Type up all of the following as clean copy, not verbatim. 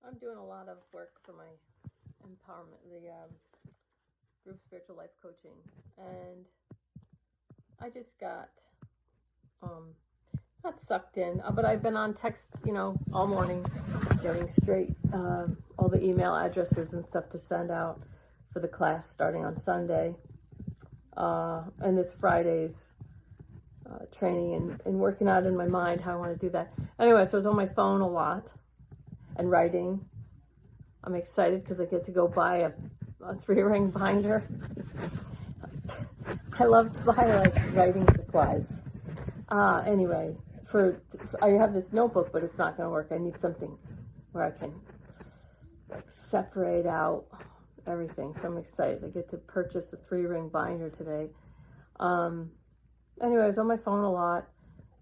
I'm doing a lot of work for my empowerment, the group spiritual life coaching, and I just got not sucked in, but I've been on text, all morning, getting straight all the email addresses and stuff to send out for the class starting on Sunday, and this Friday's training and working out in my mind how I want to do that. Anyway, so I was on my phone a lot and writing. I'm excited because I get to go buy a 3-ring binder. I love to buy writing supplies. Anyway, I have this notebook, but it's not going to work. I need something where I can separate out everything. So I'm excited. I get to purchase a 3-ring binder today. Anyway, I was on my phone a lot.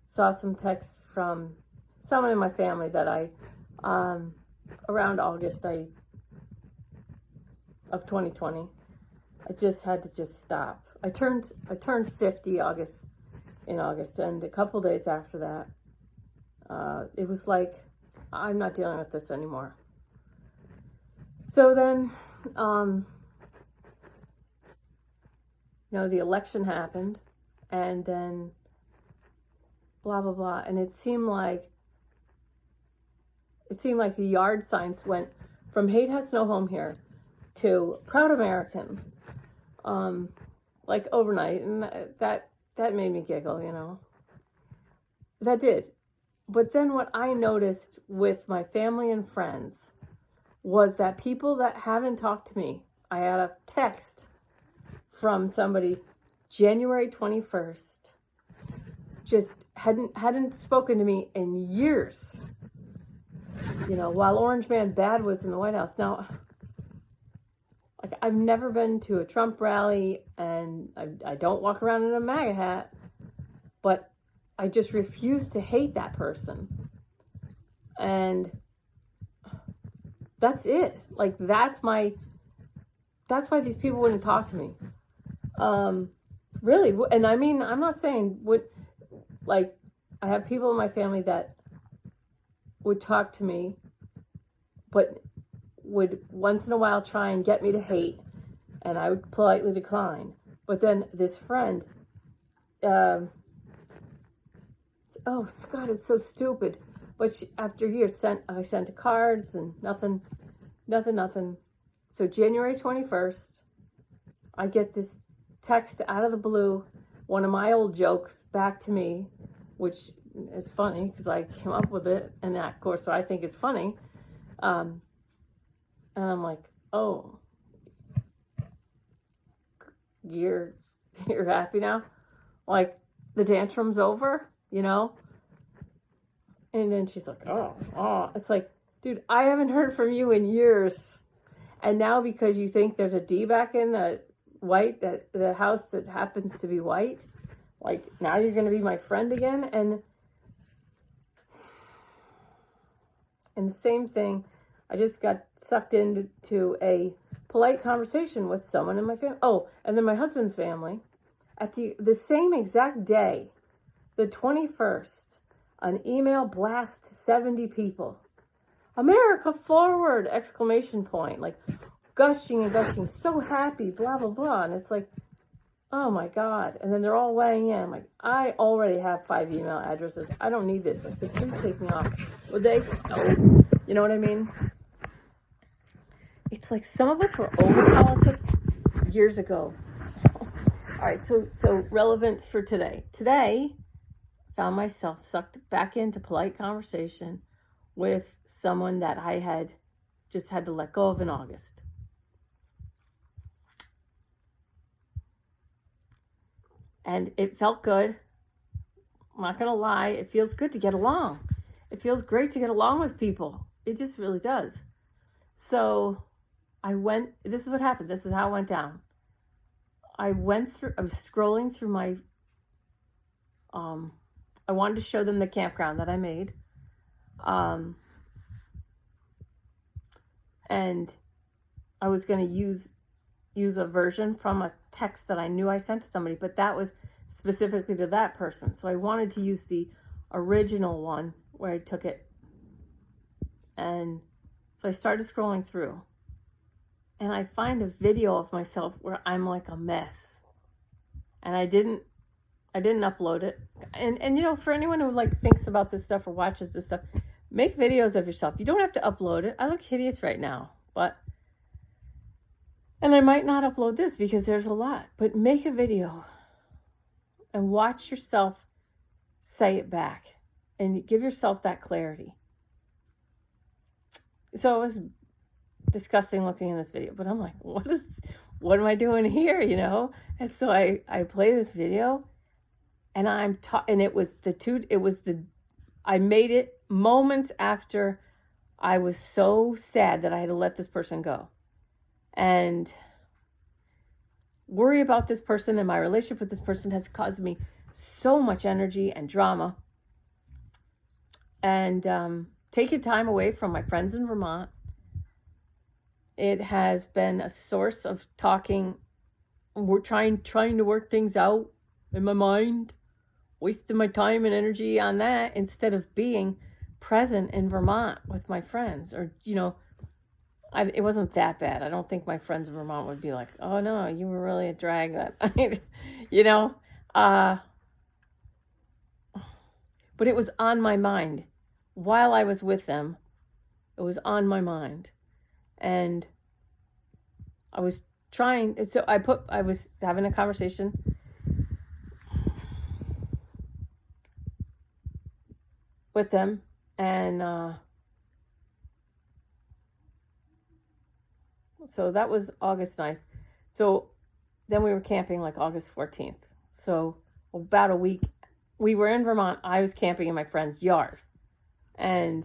Saw some texts from someone in my family that around August of 2020, I just had to stop. I turned 50 in August, and a couple days after that, it was like, I'm not dealing with this anymore. So then, the election happened, and then blah, blah, blah. And it seemed like the yard signs went from Hate Has No Home Here to Proud American, overnight. And that made me giggle, That did. But then what I noticed with my family and friends was that people that haven't talked to me, I had a text from somebody January 21st, just hadn't spoken to me in years, while Orange Man Bad was in the White House. Now, I've never been to a Trump rally, and I don't walk around in a MAGA hat, but I just refuse to hate that person. And that's it. That's why these people wouldn't talk to me. Really. And I mean, I'm not saying I have people in my family that would talk to me, but would once in a while try and get me to hate, and I would politely decline. But then this friend, oh, Scott, it's so stupid. But after years, I sent cards and nothing. So January 21st, I get this text out of the blue, one of my old jokes back to me, which is funny because I came up with it, and of course, so I think it's funny. And I'm like, oh, you're happy now? The tantrum's over, And then she's like, oh. It's like, dude, I haven't heard from you in years. And now because you think there's a D back in the white, that the house that happens to be white, now you're going to be my friend again? And the same thing, I just got sucked into a polite conversation with someone in my family. Oh, and then my husband's family. At the same exact day, the 21st, an email blast to 70 people. America forward! ! Gushing and gushing, so happy, blah, blah, blah. And it's like, oh my God. And then they're all weighing in. I'm like, I already have 5 email addresses. I don't need this. I said, please take me off. Would they? No. You know what I mean? It's like some of us were over politics years ago. All right, so relevant for today. Today, found myself sucked back into polite conversation with someone that I had just had to let go of in August. And it felt good. I'm not going to lie. It feels good to get along. It feels great to get along with people. It just really does. So this is what happened. This is how it went down. I was scrolling through my, I wanted to show them the campground that I made. And I was going to use a version from a text that I knew I sent to somebody, but that was specifically to that person. So I wanted to use the original one where I took it and So I started scrolling through, and I find a video of myself where I'm like a mess. And I didn't upload it. And you know, for anyone who like thinks about this stuff or watches this stuff, make videos of yourself. You don't have to upload it. I look hideous right now, and I might not upload this because there's a lot, but make a video and watch yourself say it back and give yourself that clarity. So it was disgusting looking in this video, but I'm like, what am I doing here, you know? And so I play this video, and and I made it moments after I was so sad that I had to let this person go. And worry about this person and my relationship with this person has caused me so much energy and drama. And taking time away from my friends in Vermont, it has been a source of talking. We're trying to work things out in my mind, wasting my time and energy on that instead of being present in Vermont with my friends. Or, you know, it wasn't that bad. I don't think my friends in Vermont would be like, oh no, you were really a drag that, you know, but it was on my mind while I was with them. It was on my mind, and I was trying. So I was having a conversation with them, and so that was August 9th. So then we were camping like August 14th. So about a week, we were in Vermont. I was camping in my friend's yard, and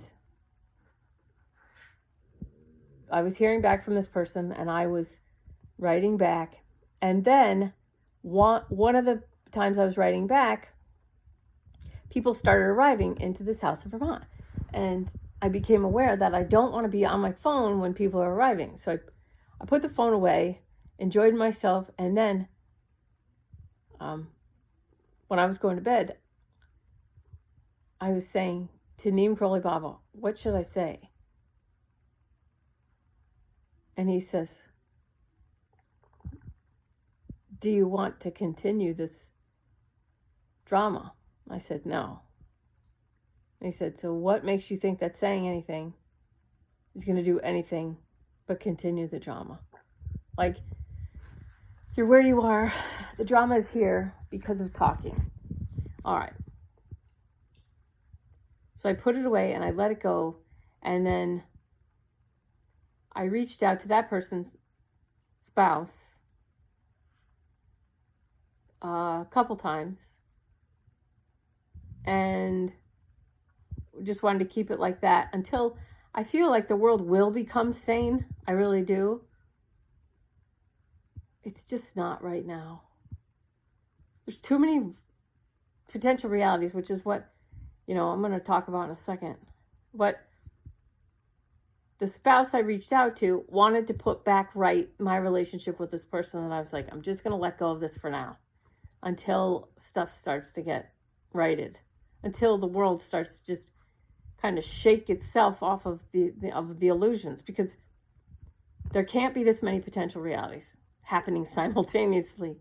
I was hearing back from this person, and I was writing back. And then one of the times I was writing back, people started arriving into this house in Vermont, and I became aware that I don't want to be on my phone when people are arriving. So I put the phone away, enjoyed myself, and then when I was going to bed, I was saying to Neem Karoli Baba, what should I say? And he says, do you want to continue this drama? I said, no. And he said, so what makes you think that saying anything is going to do anything but continue the drama? Like, you're where you are. The drama is here because of talking. All right. So I put it away and I let it go. And then I reached out to that person's spouse a couple times and just wanted to keep it like that until I feel like the world will become sane. I really do. It's just not right now. There's too many potential realities, which is what, you know, I'm going to talk about in a second. But the spouse I reached out to wanted to put back right my relationship with this person. And I was like, I'm just going to let go of this for now until stuff starts to get righted, until the world starts to just kind of shake itself off of the illusions, because there can't be this many potential realities happening simultaneously.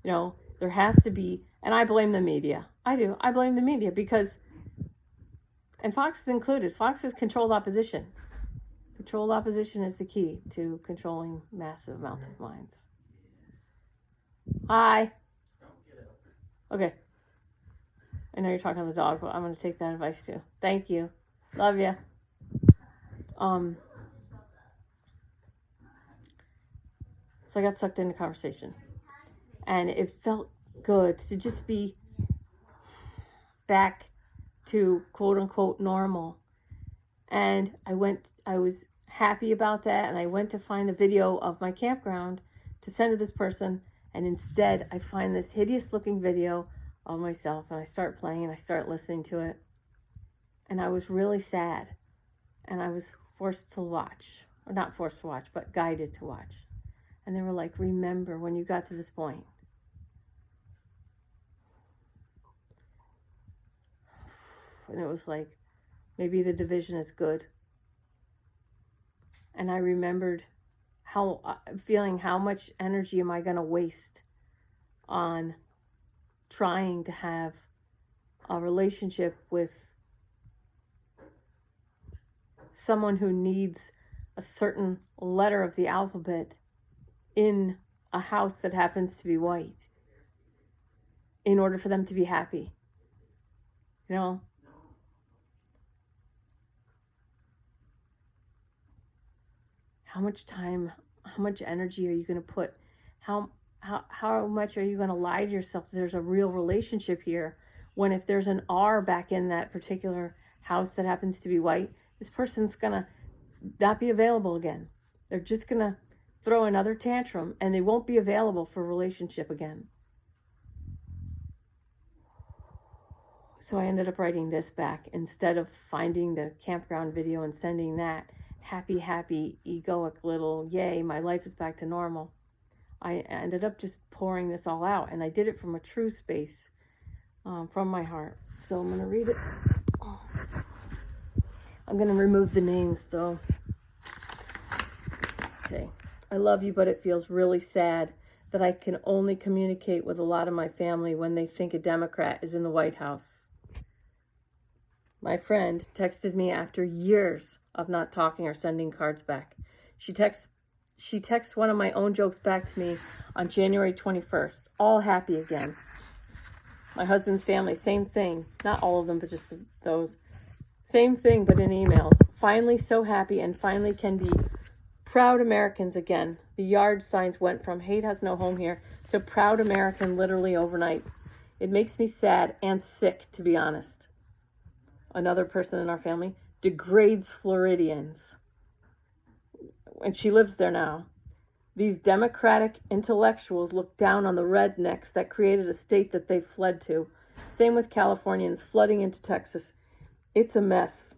You know, there has to be, and I blame the media. I do. I blame the media because, and Fox is included, Fox is controlled opposition. Controlled opposition is the key to controlling massive amounts of minds. Hi. Okay. I know you're talking to the dog, but I'm going to take that advice too. Thank you. Love you. So I got sucked into conversation, and it felt good to just be back to quote unquote normal. And I was happy about that, and I went to find a video of my campground to send to this person, and instead I find this hideous looking video of myself, and I start playing and I start listening to it, and I was really sad, and I was forced to watch, or not forced to watch, but guided to watch. And they were like, remember when you got to this point. And it was like, maybe the division is good. And I remembered feeling how much energy am I going to waste on trying to have a relationship with someone who needs a certain letter of the alphabet in a house that happens to be white in order for them to be happy. You know? How much time, how much energy are you going to put? How much are you going to lie to yourself that there's a real relationship here, when if there's an R back in that particular house that happens to be white, this person's going to not be available again. They're just going to throw another tantrum and they won't be available for a relationship again. So I ended up writing this back instead of finding the campground video and sending that happy, egoic little, yay, my life is back to normal. I ended up just pouring this all out, and I did it from a true space, from my heart. So I'm going to read it. I'm going to remove the names, though. Okay. I love you, but it feels really sad that I can only communicate with a lot of my family when they think a Democrat is in the White House. My friend texted me after years of not talking or sending cards back. She texts one of my own jokes back to me on January 21st. All happy again. My husband's family, same thing. Not all of them, but just those. Same thing, but in emails. Finally so happy and finally can be proud Americans again. The yard signs went from hate has no home here to proud American literally overnight. It makes me sad and sick, to be honest. Another person in our family degrades Floridians. And she lives there now. These Democratic intellectuals look down on the rednecks that created a state that they fled to. Same with Californians flooding into Texas. It's a mess.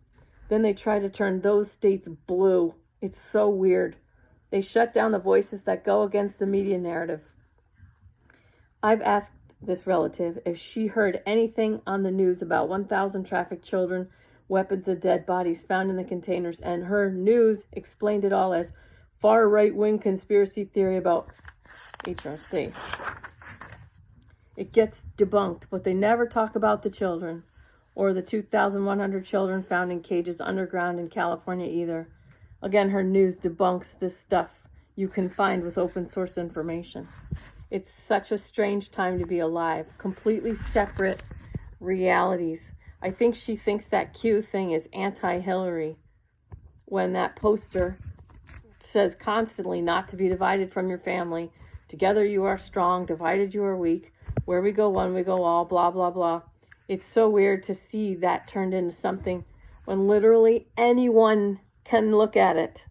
Then they try to turn those states blue. It's so weird. They shut down the voices that go against the media narrative. I've asked this relative if she heard anything on the news about 1,000 trafficked children, weapons of dead bodies found in the containers, and her news explained it all as far right-wing conspiracy theory about HRC. It gets debunked, but they never talk about the children or the 2,100 children found in cages underground in California either. Again, her news debunks this stuff you can find with open source information. It's such a strange time to be alive. Completely separate realities. I think she thinks that Q thing is anti-Hillary when that poster says constantly not to be divided from your family. Together you are strong, divided you are weak. Where we go one, we go all, blah, blah, blah. It's so weird to see that turned into something when literally anyone can look at it.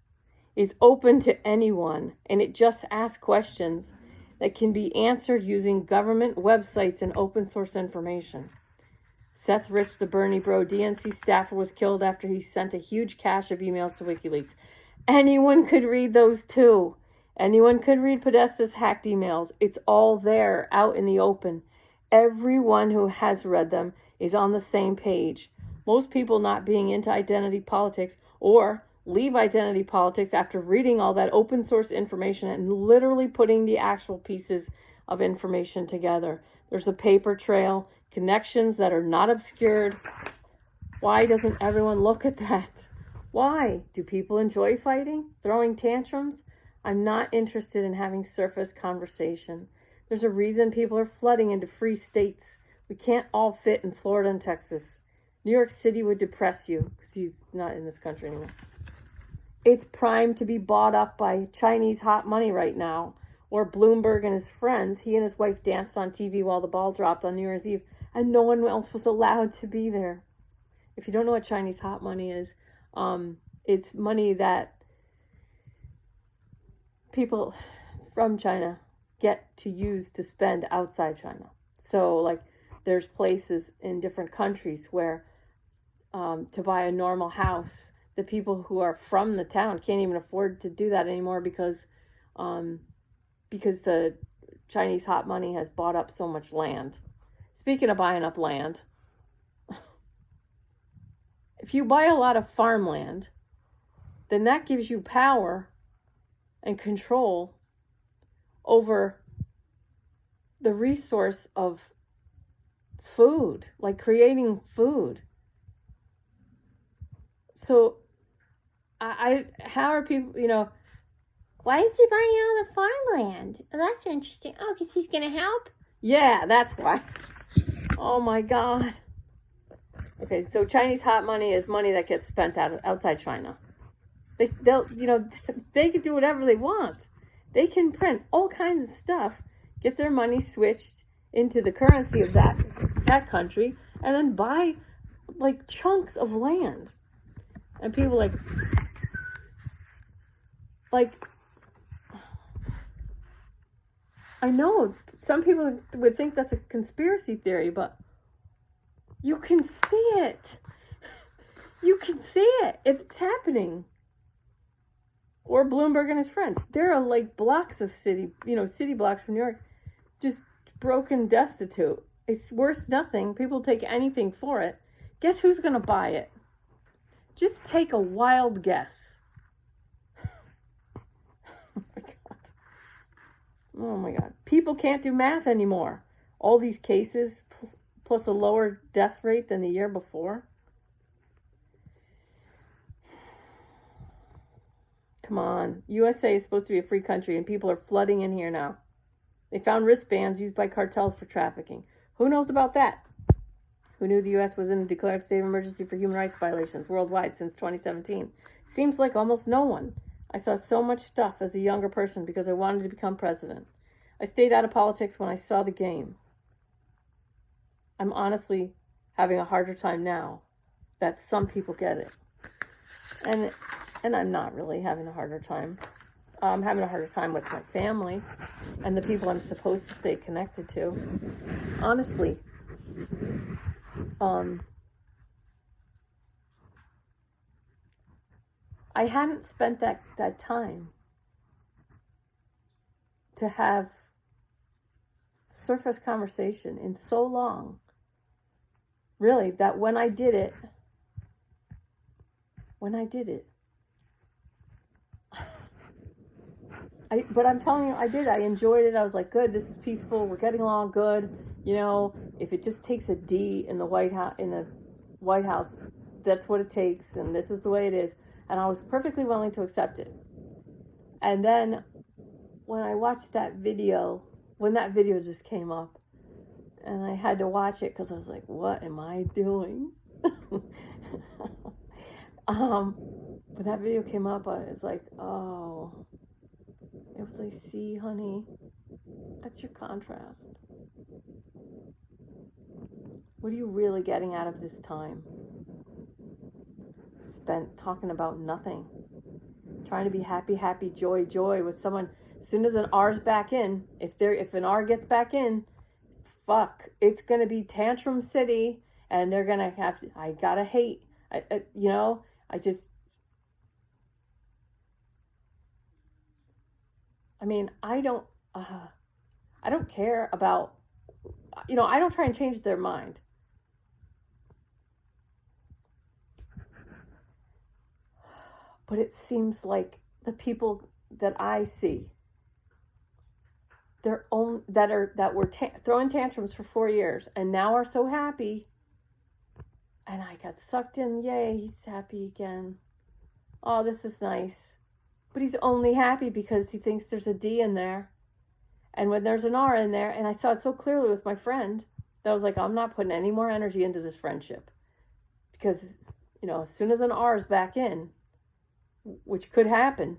It's open to anyone, and it just asks questions that can be answered using government websites and open source information. Seth Rich, the Bernie bro DNC staffer, was killed after he sent a huge cache of emails to WikiLeaks. Anyone could read those too. Anyone could read Podesta's hacked emails. It's all there, out in the open. Everyone who has read them is on the same page. Most people not being into identity politics or leave identity politics after reading all that open source information and literally putting the actual pieces of information together. There's a paper trail, connections that are not obscured. Why doesn't everyone look at that? Why? Do people enjoy fighting? Throwing tantrums? I'm not interested in having surface conversation. There's a reason people are flooding into free states. We can't all fit in Florida and Texas. New York City would depress you because he's not in this country anymore. It's primed to be bought up by Chinese hot money right now. Or Bloomberg and his friends. He and his wife danced on TV while the ball dropped on New Year's Eve, and no one else was allowed to be there. If you don't know what Chinese hot money is, it's money that people from China get to use to spend outside China. So, like, there's places in different countries where to buy a normal house, the people who are from the town can't even afford to do that anymore because the Chinese hot money has bought up so much land. Speaking of buying up land, if you buy a lot of farmland, then that gives you power and control over the resource of food, like creating food. So how are people, why is he buying all the farmland? Oh, that's interesting. Oh, because he's going to help? Yeah, that's why. Oh my God. Okay, so Chinese hot money is money that gets spent outside China. They'll they can do whatever they want. They can print all kinds of stuff, get their money switched into the currency of that country, and then buy like chunks of land. And people like I know some people would think that's a conspiracy theory, but you can see it. You can see it. It's happening. Or Bloomberg and his friends. There are like blocks of city blocks from New York, just broken, destitute. It's worth nothing. People take anything for it. Guess who's going to buy it? Just take a wild guess. Oh my God. Oh my God. People can't do math anymore. All these cases, plus a lower death rate than the year before. Come on. USA is supposed to be a free country and people are flooding in here now. They found wristbands used by cartels for trafficking. Who knows about that? Who knew the U.S. was in a declared state of emergency for human rights violations worldwide since 2017? Seems like almost no one. I saw so much stuff as a younger person because I wanted to become president. I stayed out of politics when I saw the game. I'm honestly having a harder time now that some people get it. And I'm not really having a harder time. I'm having a harder time with my family and the people I'm supposed to stay connected to. Honestly, I hadn't spent that time to have surface conversation in so long. Really, that when I did it, but I'm telling you, I did. I enjoyed it. I was like, good, this is peaceful. We're getting along good. If it just takes a D in the White House, that's what it takes, and this is the way it is. And I was perfectly willing to accept it. And then when I watched that video, when that video just came up, and I had to watch it because I was like, what am I doing? When that video came up, I was like, oh. It was like, see, honey, that's your contrast. What are you really getting out of this time? Spent talking about nothing. Trying to be happy, joy with someone. As soon as an R's back in, if an R gets back in, fuck, it's going to be tantrum city, and they're going to have to, I gotta hate, I don't care about, I don't try and change their mind. But it seems like the people that I see, that were throwing tantrums for 4 years and now are so happy, and I got sucked in. Yay, he's happy again. Oh, this is nice. But he's only happy because he thinks there's a D in there. And when there's an R in there, and I saw it so clearly with my friend, that I was like, I'm not putting any more energy into this friendship. Because, as soon as an R is back in, which could happen,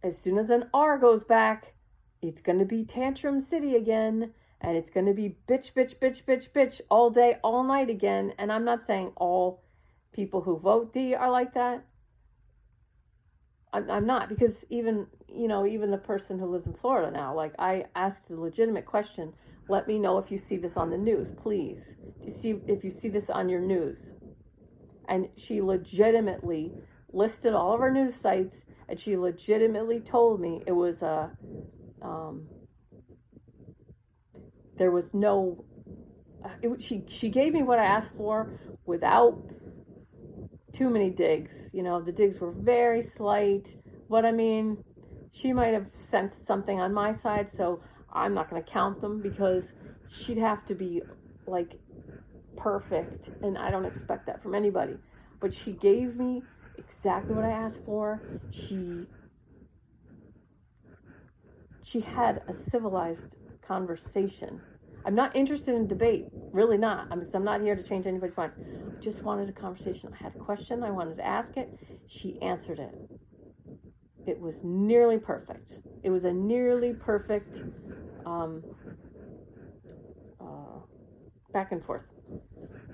as soon as an R goes back, it's going to be tantrum city again. And it's going to be bitch all day, all night again. And I'm not saying all people who vote D are like that. I'm not, because even the person who lives in Florida now, like, I asked a legitimate question. Let me know if you see this on the news, please. If you see this on your news. And she legitimately listed all of our news sites, and she legitimately told me it was there was no, she gave me what I asked for without too many digs. You know, the digs were very slight. But I mean, she might have sensed something on my side, so I'm not going to count them because she'd have to be like perfect, and I don't expect that from anybody. But she gave me exactly what I asked for. She had a civilized conversation. I'm not interested in debate, really not. I'm not here to change anybody's mind. I just wanted a conversation. I had a question, I wanted to ask it. She answered it. It was nearly perfect. It was a nearly perfect back and forth.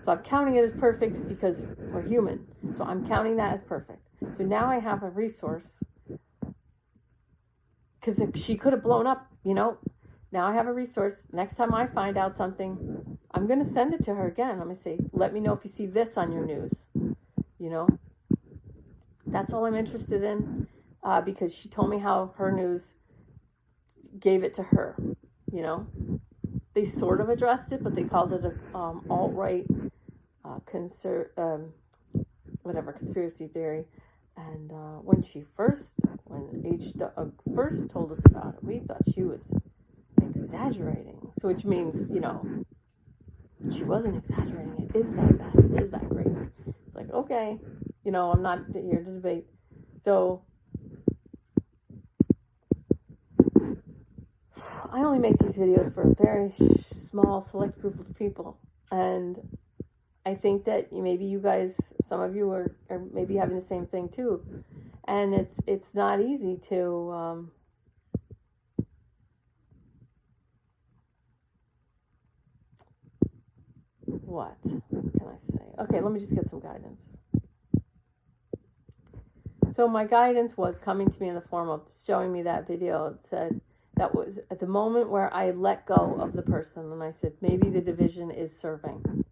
So I'm counting it as perfect because we're human. So I'm counting that as perfect. So now I have a resource, because she could have blown up, you know. Now I have a resource. Next time I find out something, I'm going to send it to her again. I'm going to say, let me know if you see this on your news. You know, that's all I'm interested in, because she told me how her news gave it to her. You know, they sort of addressed it, but they called it a alt-right conspiracy theory. And when H. Doug first told us about it, we thought she was exaggerating. So which means, you know, she wasn't exaggerating. It is that bad. It is that crazy. It's like, okay, you know, I'm not here to debate. So I only make these videos for a very small, select group of people. And I think that maybe you guys, some of you are maybe having the same thing too. And it's not easy to what can I say? Okay, let me just get some guidance. So my guidance was coming to me in the form of showing me that video. It said that was at the moment where I let go of the person, and I said, maybe the division is serving.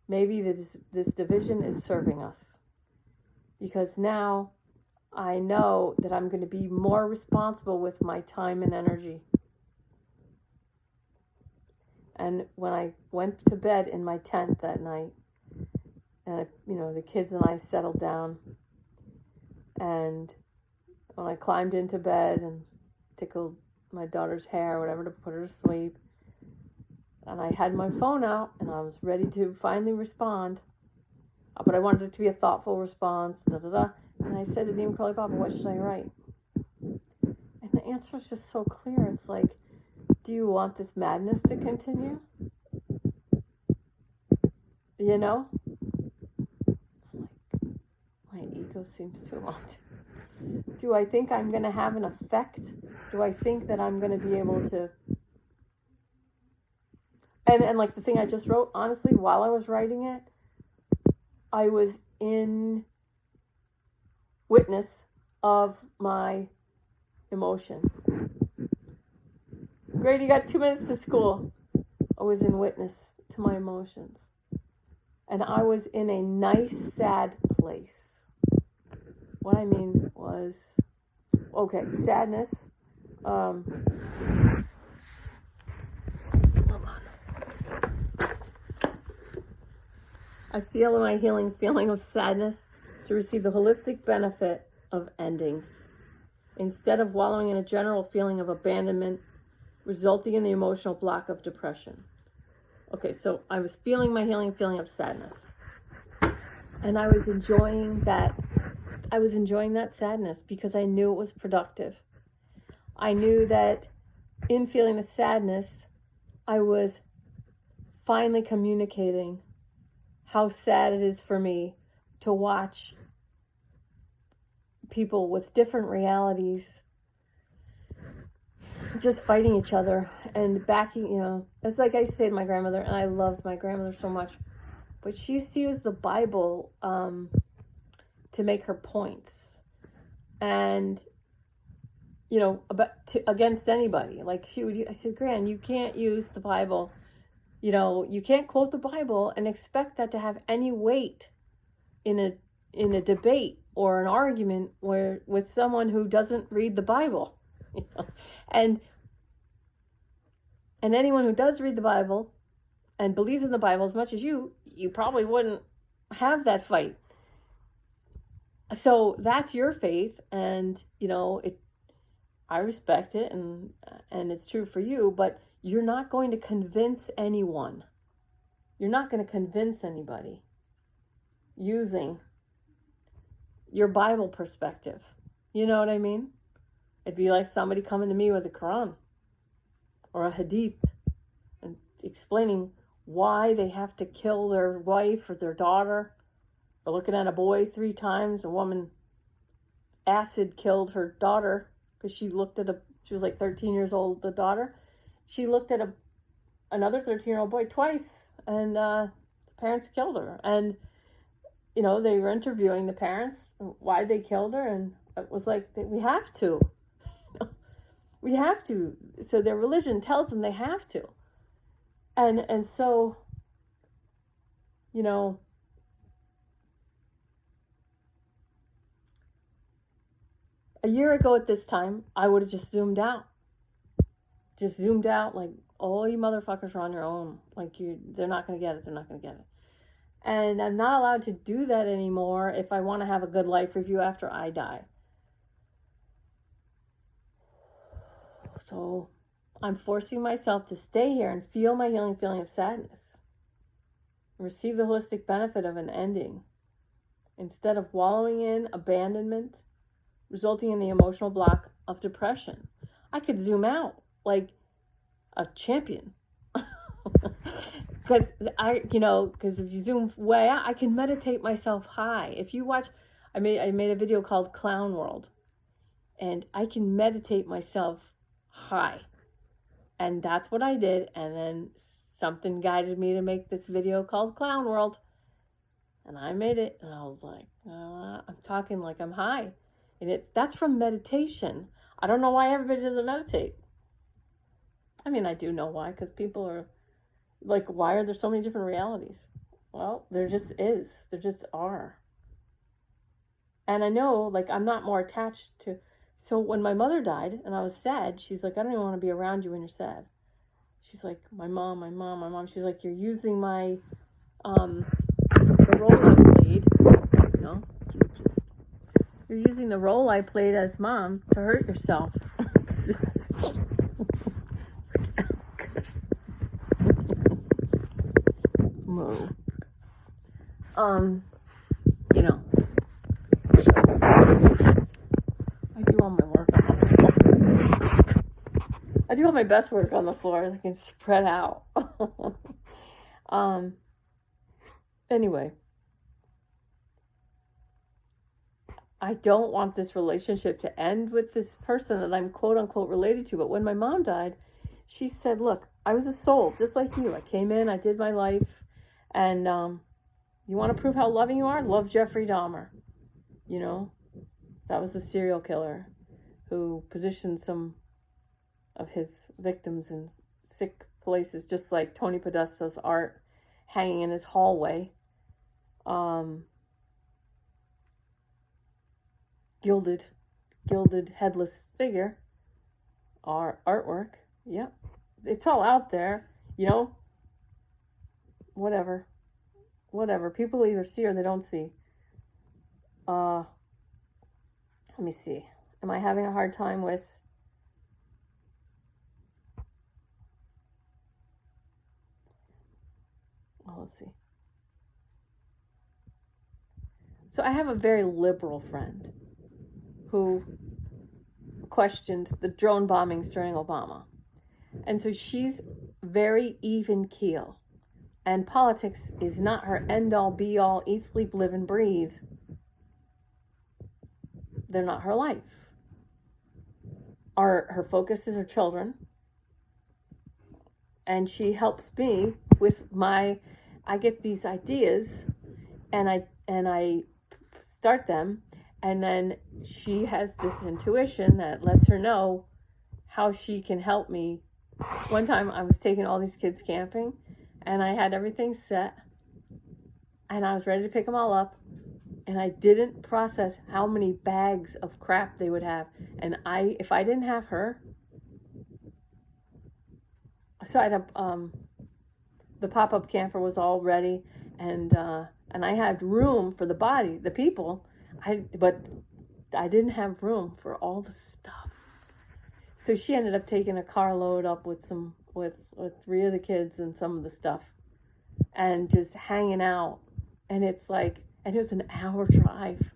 Maybe this division is serving us. Because now I know that I'm going to be more responsible with my time and energy. And when I went to bed in my tent that night, and the kids and I settled down, and when I climbed into bed and tickled my daughter's hair or whatever to put her to sleep, and I had my phone out and I was ready to finally respond, but I wanted it to be a thoughtful response, and I said to Neem Karoli Baba, what should I write? And the answer was just so clear. It's like, do you want this madness to continue? You know? It's like, my ego seems to want to. Do I think I'm going to have an effect? Do I think that I'm going to be able to... And like the thing I just wrote, honestly, while I was writing it, I was in witness of my emotion. Grady, you got 2 minutes to school. I was in witness to my emotions. And I was in a nice, sad place. What I mean was, okay, sadness. Hold on. I feel in my healing feeling of sadness to receive the holistic benefit of endings, instead of wallowing in a general feeling of abandonment, resulting in the emotional block of depression. Okay, so I was feeling my healing feeling of sadness. And I was enjoying that. I was enjoying that sadness because I knew it was productive. I knew that in feeling the sadness, I was finally communicating how sad it is for me to watch people with different realities just fighting each other and backing, it's like I say to my grandmother, and I loved my grandmother so much, but she used to use the Bible to make her points, and against anybody. Like I said, Gran, you can't use the Bible, you can't quote the Bible and expect that to have any weight in a debate or an argument with someone who doesn't read the Bible. And anyone who does read the Bible and believes in the Bible as much as you probably wouldn't have that fight. So that's your faith, and I respect it, and it's true for you, but you're not going to convince anyone. You're not going to convince anybody using your Bible perspective. You know what I mean? It'd be like somebody coming to me with a Quran or a Hadith and explaining why they have to kill their wife or their daughter, or looking at a boy 3 times. A woman acid killed her daughter because she was like 13 years old, the daughter. She looked at another 13-year-old boy twice, and the parents killed her. And, they were interviewing the parents, why they killed her, and it was like, we have to. We have to. So their religion tells them they have to. And so, a year ago at this time, I would have just zoomed out. Just zoomed out, like, all you motherfuckers are on your own. Like, they're not going to get it. They're not going to get it. And I'm not allowed to do that anymore if I want to have a good life review after I die. So I'm forcing myself to stay here and feel my healing feeling of sadness. Receive the holistic benefit of an ending. Instead of wallowing in abandonment, resulting in the emotional block of depression. I could zoom out like a champion. Because if you zoom way out, I can meditate myself high. If you watch, I made a video called Clown World, and I can meditate myself high. And that's what I did. And then something guided me to make this video called Clown World. And I made it, and I was like, I'm talking like I'm high. And that's from meditation. I don't know why everybody doesn't meditate. I mean, I do know why, because people are like, why are there so many different realities? Well, there just is. There just are. And I know, like, I'm not more attached to... So when my mother died and I was sad, she's like, I don't even want to be around you when you're sad. She's like, my mom. She's like, you're using my... the role I played. You're using the role I played as mom to hurt yourself. Moo. I do all my work on the floor. I do all my best work on the floor. I can spread out. Anyway. I don't want this relationship to end with this person that I'm quote unquote related to. But when my mom died, she said, look, I was a soul just like you. I came in, I did my life. And you want to prove how loving you are? Love Jeffrey Dahmer. That was a serial killer who positioned some of his victims in sick places, just like Tony Podesta's art hanging in his hallway. Gilded headless figure, our artwork. Yep. It's all out there, whatever people either see or they don't see. Let me see, am I having a hard time with let's see. So I have a very liberal friend who questioned the drone bombings during Obama. And so she's very even keel. And politics is not her end-all, be-all, eat, sleep, live, and breathe. They're not her life. Her focus is her children. And she helps me with I get these ideas, and I start them. And then she has this intuition that lets her know how she can help me. One time I was taking all these kids camping, and I had everything set, and I was ready to pick them all up, and I didn't process how many bags of crap they would have. And if I didn't have her, so I had the pop-up camper was all ready, and I had room for the people. but I didn't have room for all the stuff. So she ended up taking a carload up with three of the kids and some of the stuff and just hanging out. And it's like, and it was an hour drive.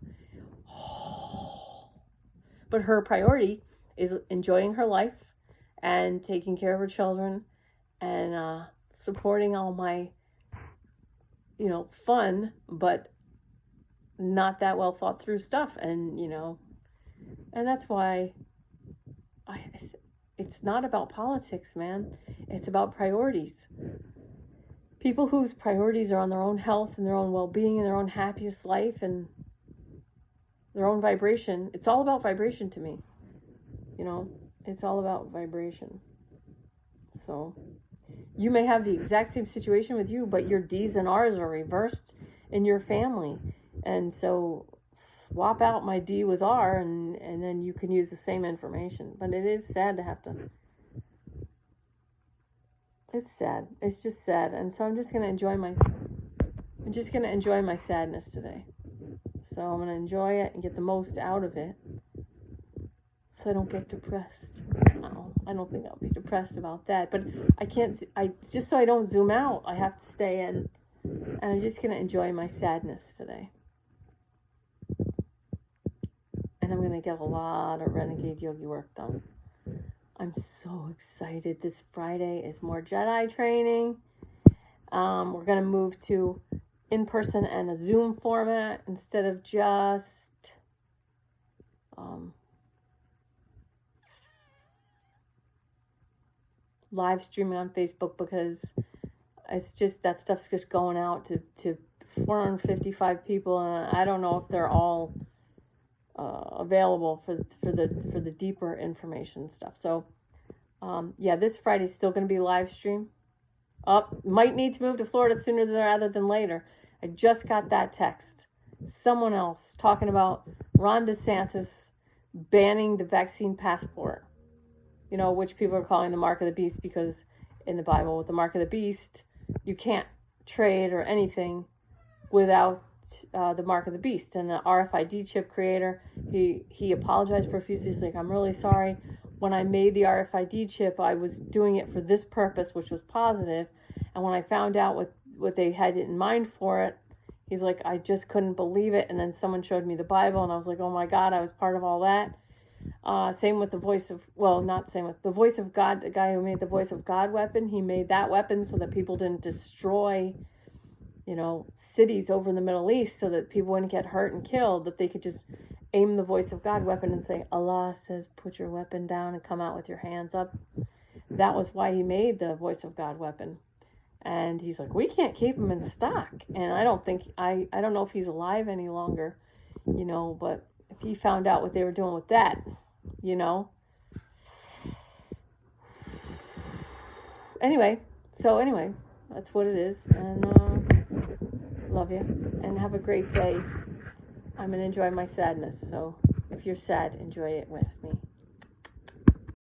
But her priority is enjoying her life and taking care of her children and supporting all my, fun, but not that well thought through stuff. And, and that's why it's not about politics, man. It's about priorities. People whose priorities are on their own health and their own well-being and their own happiest life and their own vibration. It's all about vibration to me. It's all about vibration. So you may have the exact same situation with you, but your D's and R's are reversed in your family. And so swap out my D with R and then you can use the same information. But it is sad to have to. It's sad. It's just sad. And so I'm just going to enjoy my sadness today. So I'm going to enjoy it and get the most out of it so I don't get depressed. No, I don't think I'll be depressed about that. But just so I don't zoom out, I have to stay in. And I'm just going to enjoy my sadness today. And I'm going to get a lot of Renegade Yogi work done. I'm so excited. This Friday is more Jedi training. We're going to move to in-person and a Zoom format instead of just live streaming on Facebook, because it's just, that stuff's just going out to 455 people, and I don't know if they're all available for the deeper information stuff. So this Friday's still going to be live stream. Might need to move to Florida sooner rather than later. I just got that text. Someone else talking about Ron DeSantis banning the vaccine passport. Which people are calling the mark of the beast, because in the Bible with the mark of the beast, you can't trade or anything without the mark of the beast. And the RFID chip creator, he apologized profusely. He's like, I'm really sorry. When I made the RFID chip, I was doing it for this purpose, which was positive. And when I found out what they had in mind for it, he's like, I just couldn't believe it. And then someone showed me the Bible, and I was like, oh my God, I was part of all that. Same with the voice of God, the guy who made the voice of God weapon. He made that weapon so that people didn't destroy, cities over in the Middle East, so that people wouldn't get hurt and killed, that they could just aim the voice of God weapon and say, Allah says, put your weapon down and come out with your hands up. That was why he made the voice of God weapon. And he's like, we can't keep him in stock. And I don't know if he's alive any longer, but if he found out what they were doing with that, Anyway, that's what it is. And love you. And have a great day. I'm going to enjoy my sadness. So if you're sad, enjoy it with.